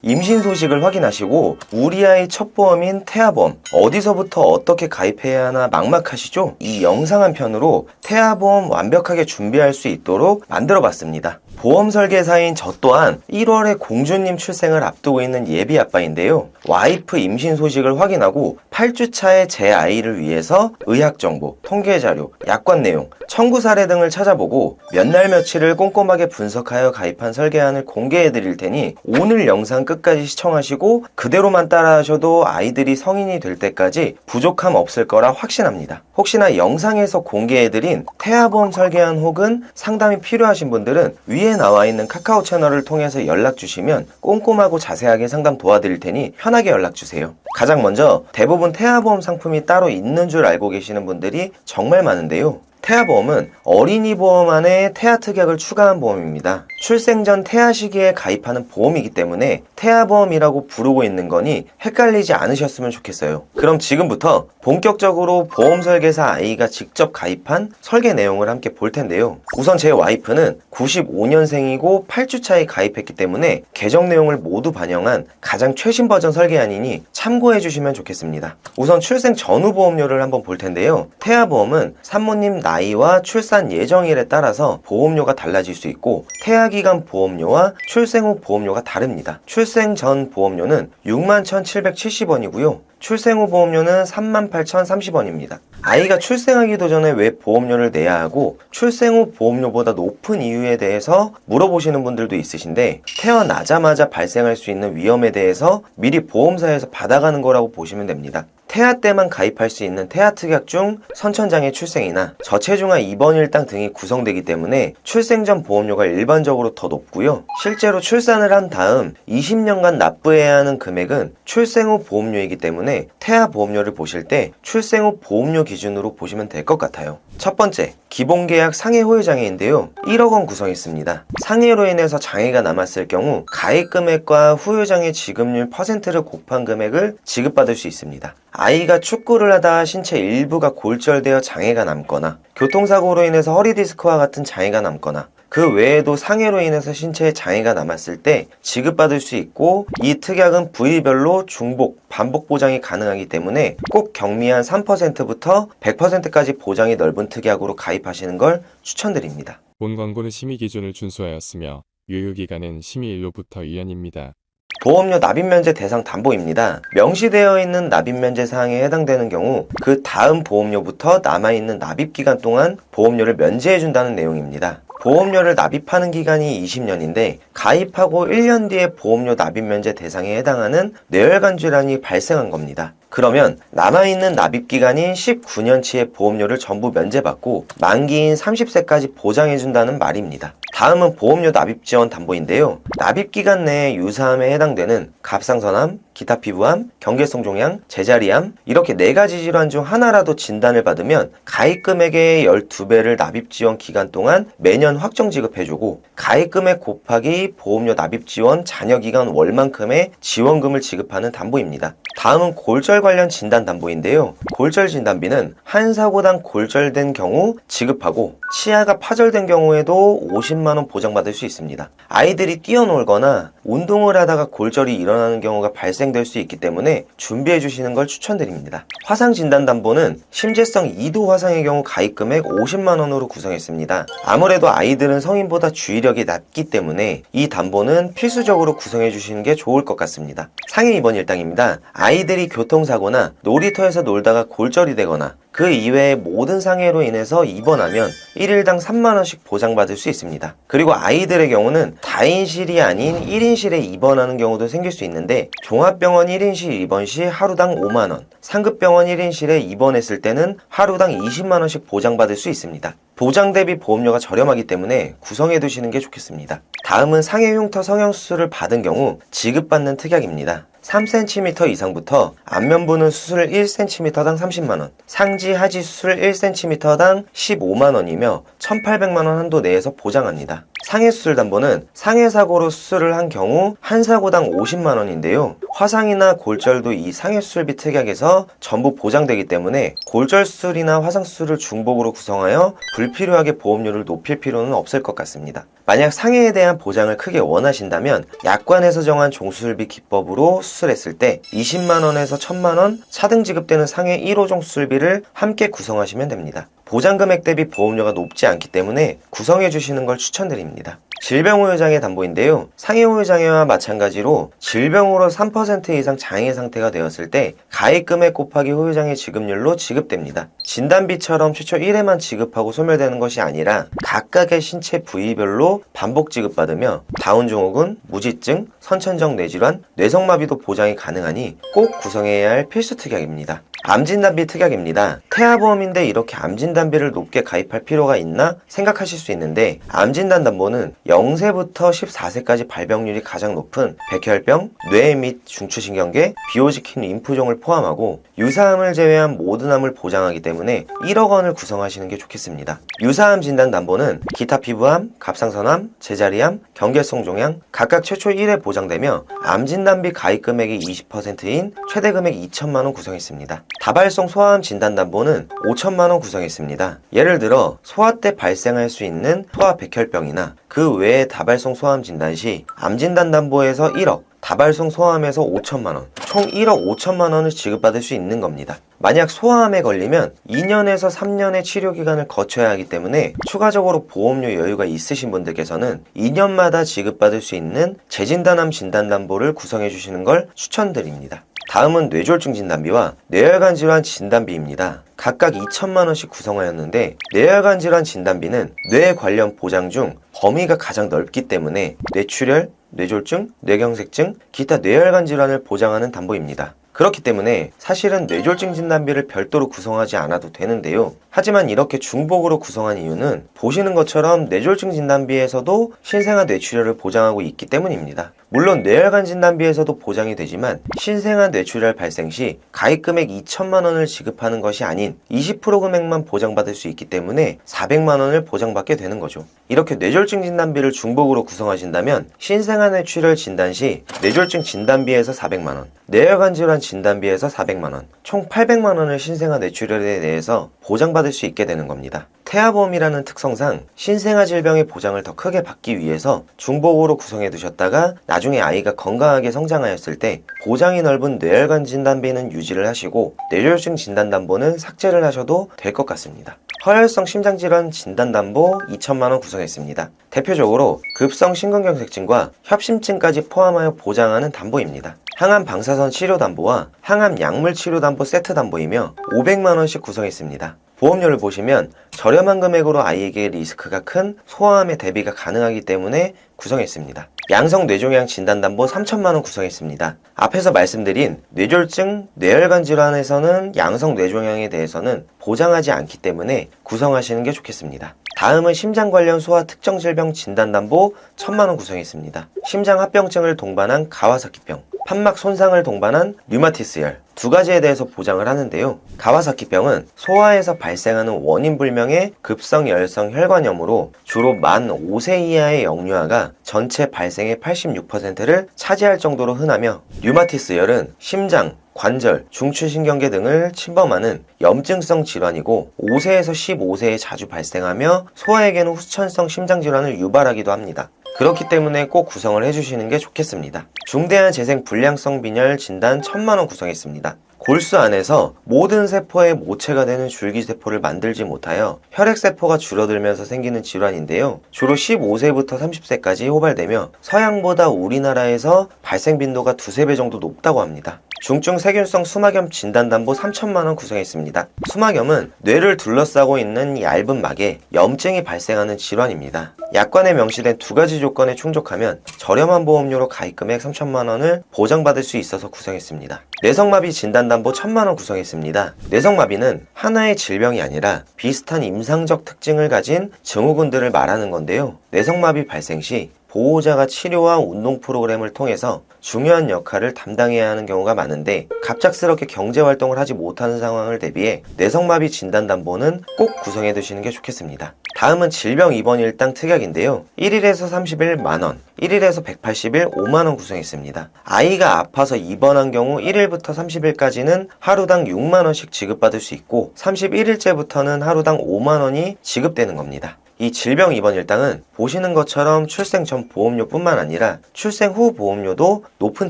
임신 소식을 확인하시고 우리 아이 첫 보험인 태아보험 어디서부터 어떻게 가입해야 하나 막막하시죠? 이 영상 한 편으로 태아보험 완벽하게 준비할 수 있도록 만들어 봤습니다. 보험 설계사인 저 또한 1월에 공주님 출생을 앞두고 있는 예비 아빠인데요. 와이프 임신 소식을 확인하고 8주 차에 제 아이를 위해서 의학 정보, 통계 자료, 약관 내용, 청구 사례 등을 찾아보고 몇 날 며칠을 꼼꼼하게 분석하여 가입한 설계안을 공개해 드릴 테니 오늘 영상 끝까지 시청하시고 그대로만 따라하셔도 아이들이 성인이 될 때까지 부족함 없을 거라 확신합니다. 혹시나 영상에서 공개해 드린 태아보험 설계안 혹은 상담이 필요하신 분들은 위에 나와 있는 카카오 채널을 통해서 연락 주시면 꼼꼼하고 자세하게 상담 도와드릴 테니 편하게 연락 주세요. 가장 먼저 대부분 태아보험 상품이 따로 있는 줄 알고 계시는 분들이 정말 많은데요. 태아보험은 어린이 보험 안에 태아 특약을 추가한 보험입니다. 출생 전 태아 시기에 가입하는 보험이기 때문에 태아보험이라고 부르고 있는 거니 헷갈리지 않으셨으면 좋겠어요. 그럼 지금부터 본격적으로 보험 설계사 아이가 직접 가입한 설계 내용을 함께 볼 텐데요. 우선 제 와이프는 95년생이고 8주 차에 가입했기 때문에 계정 내용을 모두 반영한 가장 최신 버전 설계안이니 참고해 주시면 좋겠습니다. 우선 출생 전후 보험료를 한번 볼 텐데요. 태아보험은 산모님 나이와 출산 예정일에 따라서 보험료가 달라질 수 있고 태아기간 보험료와 출생 후 보험료가 다릅니다. 출생 전 보험료는 61,770원이고요. 출생 후 보험료는 38,030원입니다. 아이가 출생하기도 전에 왜 보험료를 내야 하고 출생 후 보험료보다 높은 이유에 대해서 물어보시는 분들도 있으신데 태어나자마자 발생할 수 있는 위험에 대해서 미리 보험사에서 받아가는 거라고 보시면 됩니다. 태아 때만 가입할 수 있는 태아 특약 중 선천장애 출생이나 저체중아 입원 일당 등이 구성되기 때문에 출생 전 보험료가 일반적으로 더 높고요. 실제로 출산을 한 다음 20년간 납부해야 하는 금액은 출생 후 보험료이기 때문에 태아 보험료를 보실 때 출생 후 보험료 기준으로 보시면 될 것 같아요. 첫 번째, 기본계약 상해 호유 장애인데요. 1억 원 구성했습니다. 상해로 인해서 장애가 남았을 경우 가입 금액과 후유장애 지급률 퍼센트를 곱한 금액을 지급받을 수 있습니다. 아이가 축구를 하다 신체 일부가 골절되어 장애가 남거나 교통사고로 인해서 허리 디스크와 같은 장애가 남거나 그 외에도 상해로 인해서 신체에 장애가 남았을 때 지급받을 수 있고 이 특약은 부위별로 중복, 반복 보장이 가능하기 때문에 꼭 경미한 3%부터 100%까지 보장이 넓은 특약으로 가입하시는 걸 추천드립니다. 본 광고는 심의 기준을 준수하였으며 유효기간은 심의일로부터 2년입니다. 보험료 납입면제 대상 담보입니다. 명시되어 있는 납입면제 사항에 해당되는 경우 그 다음 보험료부터 남아있는 납입기간 동안 보험료를 면제해준다는 내용입니다. 보험료를 납입하는 기간이 20년인데 가입하고 1년 뒤에 보험료 납입면제 대상에 해당하는 뇌혈관 질환이 발생한 겁니다. 그러면 남아있는 납입기간인 19년치의 보험료를 전부 면제받고 만기인 30세까지 보장해준다는 말입니다. 다음은 보험료 납입지원 담보인데요. 납입기간 내에 유사암에 해당되는 갑상선암, 기타 피부암, 경계성 종양, 제자리암 이렇게 4가지 질환 중 하나라도 진단을 받으면 가입 금액의 12배를 납입지원 기간 동안 매년 확정 지급해주고 가입 금액 곱하기 보험료 납입지원 잔여기간 월만큼의 지원금을 지급하는 담보입니다. 다음은 골절 관련 진단 담보인데요. 골절 진단비는 한 사고당 골절된 경우 지급하고 치아가 파절된 경우에도 50만원 보장받을 수 있습니다. 아이들이 뛰어놀거나 운동을 하다가 골절이 일어나는 경우가 발생될 수 있기 때문에 준비해 주시는 걸 추천드립니다. 화상 진단 담보는 심재성 2도 화상의 경우 가입 금액 50만원으로 구성했습니다. 아무래도 아이들은 성인보다 주의력이 낮기 때문에 이 담보는 필수적으로 구성해 주시는 게 좋을 것 같습니다. 상해 입원 일당입니다. 아이들이 교통사고나 놀이터에서 놀다가 골절이 되거나 그 이외의 모든 상해로 인해서 입원하면 1일당 3만원씩 보장받을 수 있습니다. 그리고 아이들의 경우는 다인실이 아닌 1인실에 입원하는 경우도 생길 수 있는데 종합병원 1인실 입원 시 하루당 5만원, 상급병원 1인실에 입원했을 때는 하루당 20만원씩 보장받을 수 있습니다. 보장 대비 보험료가 저렴하기 때문에 구성해 두시는 게 좋겠습니다. 다음은 상해 흉터 성형수술을 받은 경우 지급받는 특약입니다. 3cm 이상부터 안면부는 수술 1cm당 30만원, 상지 하지 수술 1cm당 15만원이며 1,800만원 한도 내에서 보장합니다. 상해 수술 담보는 상해 사고로 수술을 한 경우 한 사고당 50만원인데요. 화상이나 골절도 이 상해 수술비 특약에서 전부 보장되기 때문에 골절 수술이나 화상 수술을 중복으로 구성하여 불필요하게 보험료를 높일 필요는 없을 것 같습니다. 만약 상해에 대한 보장을 크게 원하신다면 약관에서 정한 종수술비 기법으로 수술했을 때 20만원에서 1,000만원 차등 지급되는 상해 1호종 수술비를 함께 구성하시면 됩니다. 보장 금액 대비 보험료가 높지 않기 때문에 구성해 주시는 걸 추천드립니다. 질병후유장애 담보인데요. 상해후유장애와 마찬가지로 질병으로 3% 이상 장애 상태가 되었을 때 가입 금액 곱하기 후유장애 지급률로 지급됩니다. 진단비처럼 최초 1회만 지급하고 소멸되는 것이 아니라 각각의 신체 부위별로 반복 지급받으며 다운증후군, 무지증, 선천적 뇌질환, 뇌성마비도 보장이 가능하니 꼭 구성해야 할 필수 특약입니다. 암진단비 특약입니다. 태아보험인데 이렇게 암진단비를 높게 가입할 필요가 있나 생각하실 수 있는데 암진단 담보는 0세부터 14세까지 발병률이 가장 높은 백혈병, 뇌 및 중추신경계, 비호지킨 림프종을 포함하고 유사암을 제외한 모든 암을 보장하기 때문에 1억 원을 구성하시는 게 좋겠습니다. 유사암 진단 담보는 기타 피부암, 갑상선암, 제자리암, 경계성 종양 각각 최초 1회 보장되며 암진단비 가입 금액이 20%인 최대 금액 2천만 원 구성했습니다. 다발성 소아암 진단담보는 5천만 원 구성했습니다. 예를 들어 소아 때 발생할 수 있는 소아 백혈병이나 그 외의 다발성 소아암 진단 시 암진단담보에서 1억, 다발성 소아암에서 5천만 원, 총 1억 5천만 원을 지급받을 수 있는 겁니다. 만약 소아암에 걸리면 2년에서 3년의 치료 기간을 거쳐야 하기 때문에 추가적으로 보험료 여유가 있으신 분들께서는 2년마다 지급받을 수 있는 재진단암 진단담보를 구성해 주시는 걸 추천드립니다. 다음은 뇌졸중 진단비와 뇌혈관 질환 진단비입니다. 각각 2천만 원씩 구성하였는데 뇌혈관 질환 진단비는 뇌 관련 보장 중 범위가 가장 넓기 때문에 뇌출혈, 뇌졸중, 뇌경색증, 기타 뇌혈관 질환을 보장하는 담보입니다. 그렇기 때문에 사실은 뇌졸중 진단비를 별도로 구성하지 않아도 되는데요. 하지만 이렇게 중복으로 구성한 이유는 보시는 것처럼 뇌졸중 진단비에서도 신생아 뇌출혈을 보장하고 있기 때문입니다. 물론 뇌혈관 진단비에서도 보장이 되지만 신생아 뇌출혈 발생 시 가입 금액 2천만 원을 지급하는 것이 아닌 20% 금액만 보장받을 수 있기 때문에 400만 원을 보장받게 되는 거죠. 이렇게 뇌졸중 진단비를 중복으로 구성하신다면 신생아 뇌출혈 진단 시 뇌졸중 진단비에서 400만 원, 뇌혈관 질환 진단비에서 400만 원, 총 800만 원을 신생아 뇌출혈에 대해서 보장받을 수 있게 되는 겁니다. 태아보험이라는 특성상 신생아 질병의 보장을 더 크게 받기 위해서 중복으로 구성해 두셨다가 나중에 아이가 건강하게 성장하였을 때 보장이 넓은 뇌혈관 진단비는 유지를 하시고 뇌졸중 진단담보는 삭제를 하셔도 될 것 같습니다. 허혈성 심장질환 진단담보 2천만 원 구성했습니다. 대표적으로 급성 심근경색증과 협심증까지 포함하여 보장하는 담보입니다. 항암 방사선 치료담보와 항암 약물 치료담보 세트담보이며 500만 원씩 구성했습니다. 보험료를 보시면 저렴한 금액으로 아이에게 리스크가 큰 소아암의 대비가 가능하기 때문에 구성했습니다. 양성 뇌종양 진단담보 3천만 원 구성했습니다. 앞에서 말씀드린 뇌졸중, 뇌혈관 질환에서는 양성 뇌종양에 대해서는 보장하지 않기 때문에 구성하시는 게 좋겠습니다. 다음은 심장 관련 소아 특정 질병 진단담보 1,000만 원 구성했습니다. 심장 합병증을 동반한 가와사키병, 판막 손상을 동반한 류마티스열 두 가지에 대해서 보장을 하는데요. 가와사키병은 소아에서 발생하는 원인 불명의 급성 열성 혈관염으로 주로 만 5세 이하의 영유아가 전체 발생의 86%를 차지할 정도로 흔하며 류마티스열은 심장, 관절, 중추신경계 등을 침범하는 염증성 질환이고 5세에서 15세에 자주 발생하며 소아에게는 후천성 심장질환을 유발하기도 합니다. 그렇기 때문에 꼭 구성을 해주시는 게 좋겠습니다. 중대한 재생 불량성 빈혈 진단 1,000만 원 구성했습니다. 골수 안에서 모든 세포의 모체가 되는 줄기세포를 만들지 못하여 혈액세포가 줄어들면서 생기는 질환인데요. 주로 15세부터 30세까지 호발되며 서양보다 우리나라에서 발생 빈도가 2~3배 정도 높다고 합니다. 중증 세균성 수막염 진단담보 3천만 원 구성했습니다. 수막염은 뇌를 둘러싸고 있는 얇은 막에 염증이 발생하는 질환입니다. 약관에 명시된 두 가지 조건에 충족하면 저렴한 보험료로 가입금액 3천만 원을 보장받을 수 있어서 구성했습니다. 뇌성마비 진단담보 1,000만 원 구성했습니다. 뇌성마비는 하나의 질병이 아니라 비슷한 임상적 특징을 가진 증후군들을 말하는 건데요. 뇌성마비 발생 시 보호자가 치료와 운동 프로그램을 통해서 중요한 역할을 담당해야 하는 경우가 많은데 갑작스럽게 경제활동을 하지 못하는 상황을 대비해 뇌성마비 진단담보는 꼭 구성해 두시는 게 좋겠습니다. 다음은 질병 입원 일당 특약인데요. 1일에서 30일 만원, 1일에서 180일 5만원 구성했습니다. 아이가 아파서 입원한 경우 1일부터 30일까지는 하루당 6만원씩 지급받을 수 있고 31일째부터는 하루당 5만원이 지급되는 겁니다. 이 질병 입원 일당은 보시는 것처럼 출생 전 보험료뿐만 아니라 출생 후 보험료도 높은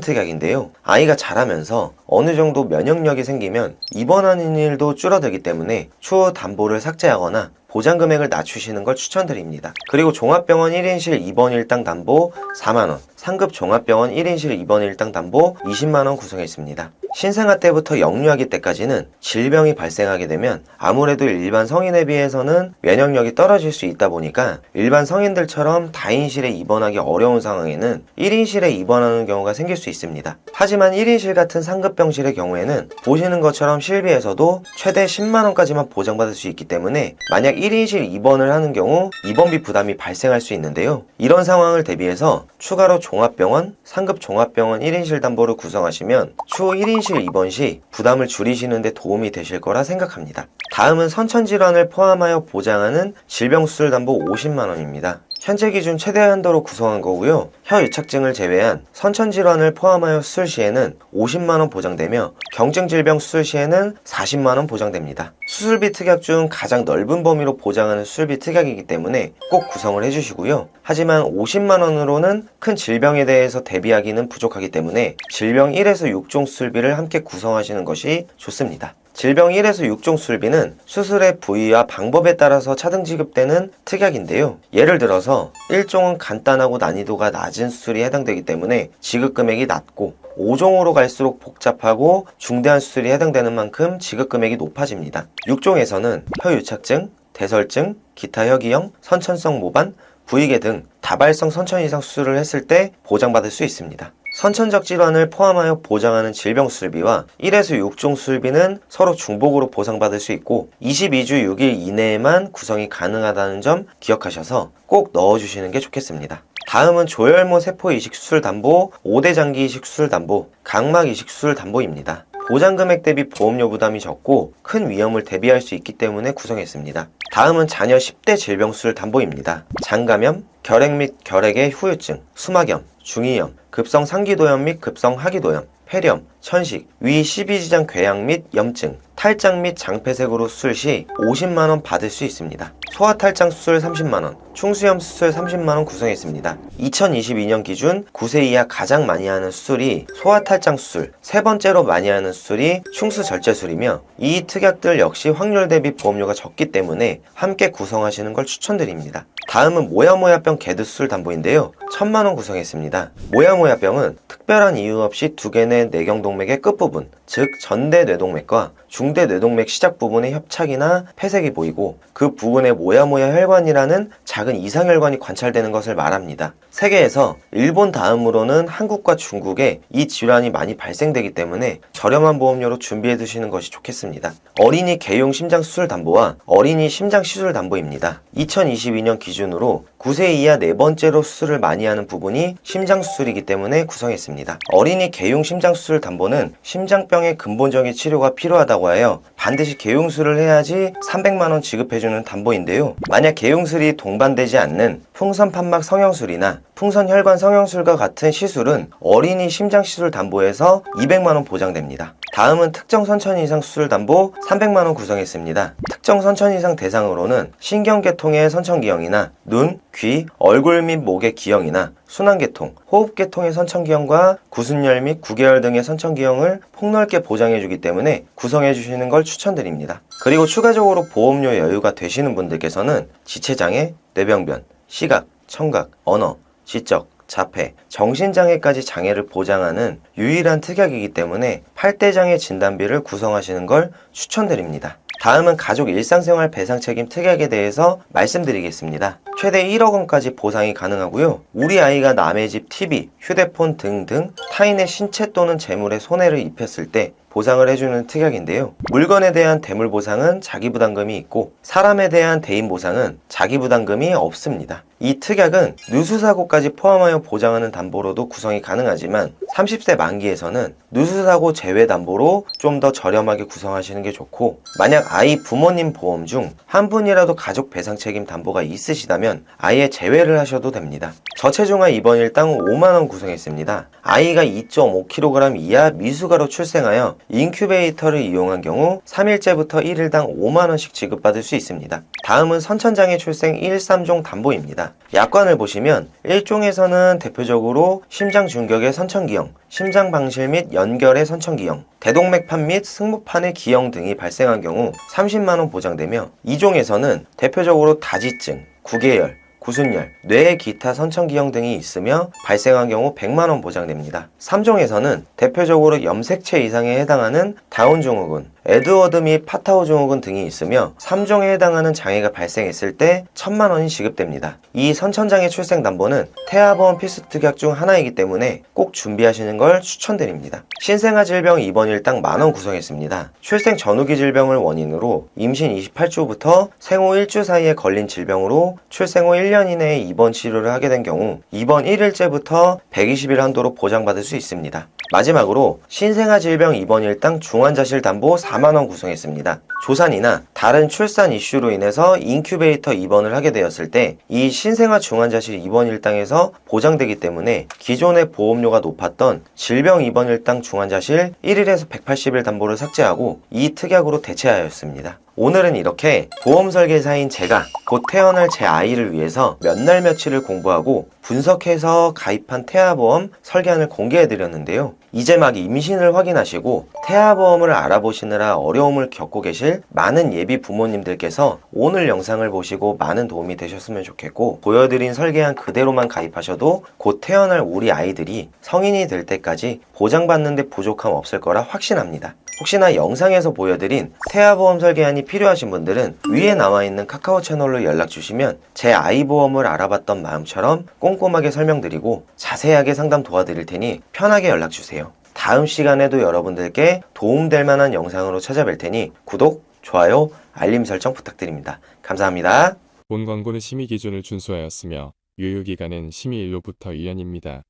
특약인데요. 아이가 자라면서 어느 정도 면역력이 생기면 입원하는 일도 줄어들기 때문에 추후 담보를 삭제하거나 보장 금액을 낮추시는 걸 추천드립니다. 그리고 종합병원 1인실 입원 일당 담보 4만원, 상급 종합병원 1인실 입원 일당 담보 20만원 구성했습니다. 신생아 때부터 영유아기 때까지는 질병이 발생하게 되면 아무래도 일반 성인에 비해서는 면역력이 떨어질 수 있다 보니까 일반 성인들처럼 다인실에 입원하기 어려운 상황에는 1인실에 입원하는 경우가 생길 수 있습니다. 하지만 1인실 같은 상급 병실의 경우에는 보시는 것처럼 실비에서도 최대 10만원까지만 보장받을 수 있기 때문에 만약 1인실 입원을 하는 경우 입원비 부담이 발생할 수 있는데요. 이런 상황을 대비해서 추가로 종합병원, 상급 종합병원 1인실 담보를 구성하시면 추후 1인실 입원 시 부담을 줄이시는 데 도움이 되실 거라 생각합니다. 다음은 선천질환을 포함하여 보장하는 질병수술담보 50만원입니다. 현재 기준 최대 한도로 구성한 거고요. 혀유착증을 제외한 선천질환을 포함하여 수술 시에는 50만원 보장되며 경증질병 수술 시에는 40만원 보장됩니다. 수술비 특약 중 가장 넓은 범위로 보장하는 수술비 특약이기 때문에 꼭 구성을 해주시고요. 하지만 50만원으로는 큰 질병에 대해서 대비하기는 부족하기 때문에 질병 1에서 6종 수술비를 함께 구성하시는 것이 좋습니다. 질병 1에서 6종 수술비는 수술의 부위와 방법에 따라서 차등 지급되는 특약인데요. 예를 들어서 1종은 간단하고 난이도가 낮은 수술이 해당되기 때문에 지급 금액이 낮고 5종으로 갈수록 복잡하고 중대한 수술이 해당되는 만큼 지급 금액이 높아집니다. 6종에서는 혀유착증, 대설증, 기타 혀기형, 선천성 모반, 부위계 등 다발성 선천 이상 수술을 했을 때 보장받을 수 있습니다. 선천적 질환을 포함하여 보장하는 질병 수술비와 1에서 6종 수술비는 서로 중복으로 보상받을 수 있고 22주 6일 이내에만 구성이 가능하다는 점 기억하셔서 꼭 넣어주시는 게 좋겠습니다. 다음은 조혈모 세포 이식 수술 담보, 5대 장기 이식 수술 담보, 각막 이식 수술 담보입니다. 보장 금액 대비 보험료 부담이 적고 큰 위험을 대비할 수 있기 때문에 구성했습니다. 다음은 자녀 10대 질병 수술 담보입니다. 장감염, 결핵 및 결핵의 후유증, 수막염, 중이염, 급성 상기도염 및 급성 하기도염, 폐렴, 천식, 위 12지장 궤양 및 염증, 탈장 및 장폐색으로 수술 시 50만원 받을 수 있습니다. 소아탈장 수술 30만원, 충수염 수술 30만원 구성했습니다. 2022년 기준 9세 이하 가장 많이 하는 수술이 소아탈장 수술, 세 번째로 많이 하는 수술이 충수절제술이며 이 특약들 역시 확률 대비 보험료가 적기 때문에 함께 구성하시는 걸 추천드립니다. 다음은 모야모야병 개드 수술 담보인데요. 1000만원 구성했습니다. 모야모야병은 특별한 이유 없이 두개내 내경동맥의 끝부분, 즉 전대 뇌동맥과 중대 뇌동맥 시작 부분의 협착이나 폐색이 보이고 그 부근에 모야모야 혈관이라는 작은 이상혈관이 관찰되는 것을 말합니다. 세계에서 일본 다음으로는 한국과 중국에 이 질환이 많이 발생되기 때문에 저렴한 보험료로 준비해 두시는 것이 좋겠습니다. 어린이 개용 심장 수술 담보와 어린이 심장 시술 담보입니다. 2022년 기준으로 9세 이하 네 번째로 수술을 많이 하는 부분이 심장 수술이기 때문에 구성했습니다. 어린이 개용 심장 수술 담보는 심장병의 근본적인 치료가 필요하다고 하여 반드시 개용술을 해야지 300만원 지급해주는 담보인데요. 만약 개용술이 동반되지 않는 풍선 판막 성형술이나 풍선혈관 성형술과 같은 시술은 어린이 심장 시술 담보에서 200만원 보장됩니다. 다음은 특정 선천 이상 수술 담보 300만원 구성했습니다. 특정 선천 이상 대상으로는 신경계통의 선천기형이나 눈, 귀, 얼굴 및 목의 기형이나 순환계통, 호흡계통의 선천기형과 구순열 및 구개열 등의 선천기형을 폭넓게 보장해주기 때문에 구성해주시는 걸 추천드립니다. 그리고 추가적으로 보험료 여유가 되시는 분들께서는 지체장애, 뇌병변, 시각, 청각, 언어, 지적, 자폐, 정신장애까지 장애를 보장하는 유일한 특약이기 때문에 8대 장애 진단비를 구성하시는 걸 추천드립니다. 다음은 가족 일상생활 배상 책임 특약에 대해서 말씀드리겠습니다. 최대 1억 원까지 보상이 가능하고요. 우리 아이가 남의 집 TV, 휴대폰 등등 타인의 신체 또는 재물에 손해를 입혔을 때 보상을 해주는 특약인데요. 물건에 대한 대물 보상은 자기 부담금이 있고 사람에 대한 대인 보상은 자기 부담금이 없습니다. 이 특약은 누수사고까지 포함하여 보장하는 담보로도 구성이 가능하지만 30세 만기에서는 누수사고 제외 담보로 좀 더 저렴하게 구성하시는 게 좋고, 만약 아이 부모님 보험 중 한 분이라도 가족 배상 책임 담보가 있으시다면 아예 제외를 하셔도 됩니다. 저체중아 입원 일당 5만원 구성했습니다. 아이가 2.5kg 이하 미숙아로 출생하여 인큐베이터를 이용한 경우 3일째부터 1일당 5만원씩 지급받을 수 있습니다. 다음은 선천장애 출생 1~3종 담보입니다. 약관을 보시면 1종에서는 대표적으로 심장 중격의 선천기형, 심장 방실 및 연결의 선천기형, 대동맥판 및 승모판의 기형 등이 발생한 경우 30만원 보장되며, 2종에서는 대표적으로 다지증, 구개열, 구순열, 뇌의 기타 선천기형 등이 있으며 발생한 경우 100만원 보장됩니다. 3종에서는 대표적으로 염색체 이상에 해당하는 다운 증후군, 에드워드 및 파타오 증후군 등이 있으며 3종에 해당하는 장애가 발생했을 때 1000만원이 지급됩니다. 이 선천장애 출생 담보는 태아보험 필수 특약 중 하나이기 때문에 꼭 준비하시는 걸 추천드립니다. 신생아 질병 입원 일당 만원 구성했습니다. 출생 전후기 질병을 원인으로 임신 28주부터 생후 1주 사이에 걸린 질병으로 출생 후 1년 이내에 입원 치료를 하게 된 경우 입원 1일째부터 120일 한도로 보장받을 수 있습니다. 마지막으로 신생아 질병 입원 일당 중환자실 담보 4만원 구성했습니다. 조산이나 다른 출산 이슈로 인해서 인큐베이터 입원을 하게 되었을 때 이 신생아 중환자실 입원 일당에서 보장되기 때문에 기존의 보험료가 높았던 질병 입원 일당 중환자실 1일에서 180일 담보를 삭제하고 이 특약으로 대체하였습니다. 오늘은 이렇게 보험 설계사인 제가 곧 태어날 제 아이를 위해서 몇 날 며칠을 공부하고 분석해서 가입한 태아보험 설계안을 공개해드렸는데요. 이제 막 임신을 확인하시고 태아보험을 알아보시느라 어려움을 겪고 계실 많은 예비 부모님들께서 오늘 영상을 보시고 많은 도움이 되셨으면 좋겠고, 보여드린 설계안 그대로만 가입하셔도 곧 태어날 우리 아이들이 성인이 될 때까지 보장받는 데 부족함 없을 거라 확신합니다. 혹시나 영상에서 보여드린 태아보험 설계안이 필요하신 분들은 위에 나와있는 카카오 채널로 연락주시면 제 아이보험을 알아봤던 마음처럼 꼼꼼하게 설명드리고 자세하게 상담 도와드릴 테니 편하게 연락주세요. 다음 시간에도 여러분들께 도움될 만한 영상으로 찾아뵐 테니 구독, 좋아요, 알림 설정 부탁드립니다. 감사합니다. 본 광고는 심의 기준을 준수하였으며 유효기간은 심의 일로부터 2년입니다.